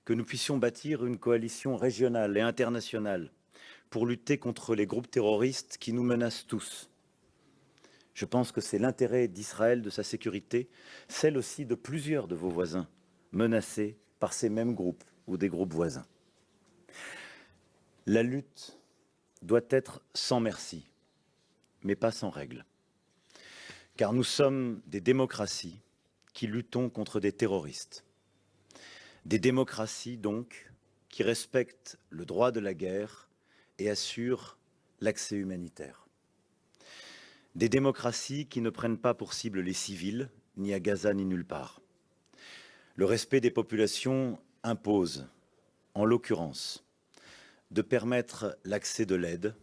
que nous puissions bâtir une coalition régionale et internationale pour lutter contre les groupes terroristes qui nous menacent tous. Je pense que c'est l'intérêt d'Israël, de sa sécurité, celle aussi de plusieurs de vos voisins menacés par ces mêmes groupes ou des groupes voisins. La lutte doit être sans merci, mais pas sans règles. Car nous sommes des démocraties qui luttons contre des terroristes. Des démocraties, donc, qui respectent le droit de la guerre et assurent l'accès humanitaire. Des démocraties qui ne prennent pas pour cible les civils, ni à Gaza ni nulle part. Le respect des populations impose, en l'occurrence, de permettre l'accès de l'aide,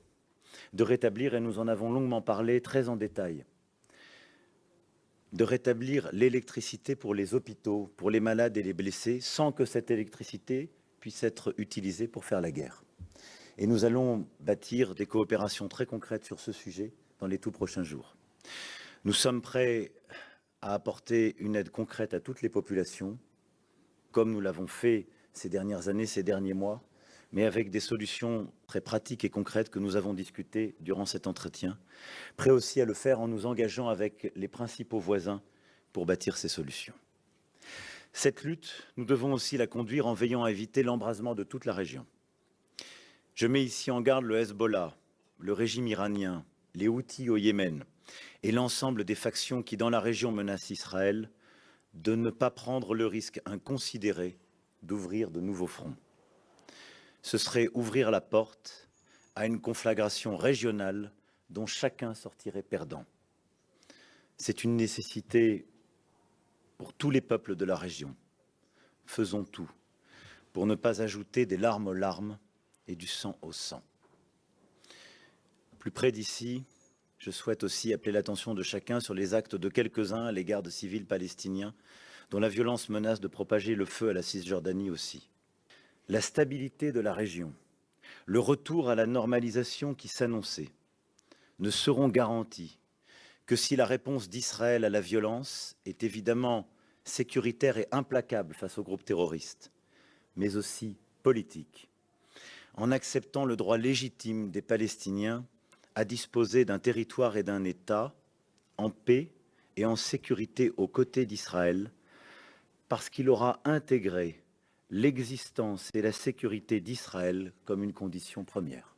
de rétablir, et nous en avons longuement parlé très en détail, de rétablir l'électricité pour les hôpitaux, pour les malades et les blessés, sans que cette électricité puisse être utilisée pour faire la guerre. Et nous allons bâtir des coopérations très concrètes sur ce sujet dans les tout prochains jours. Nous sommes prêts à apporter une aide concrète à toutes les populations, comme nous l'avons fait ces dernières années, ces derniers mois, mais avec des solutions très pratiques et concrètes que nous avons discutées durant cet entretien. Prêts aussi à le faire en nous engageant avec les principaux voisins pour bâtir ces solutions. Cette lutte, nous devons aussi la conduire en veillant à éviter l'embrasement de toute la région. Je mets ici en garde le Hezbollah, le régime iranien, les Houthis au Yémen et l'ensemble des factions qui, dans la région, menacent Israël, de ne pas prendre le risque inconsidéré d'ouvrir de nouveaux fronts. Ce serait ouvrir la porte à une conflagration régionale dont chacun sortirait perdant. C'est une nécessité pour tous les peuples de la région. Faisons tout pour ne pas ajouter des larmes aux larmes et du sang au sang. Plus près d'ici, je souhaite aussi appeler l'attention de chacun sur les actes de quelques-uns à l'égard de civils palestiniens dont la violence menace de propager le feu à la Cisjordanie aussi. La stabilité de la région, le retour à la normalisation qui s'annonçait, ne seront garantis que si la réponse d'Israël à la violence est évidemment sécuritaire et implacable face aux groupes terroristes, mais aussi politique, en acceptant le droit légitime des Palestiniens à disposer d'un territoire et d'un État en paix et en sécurité aux côtés d'Israël, parce qu'il aura intégré l'existence et la sécurité d'Israël comme une condition première.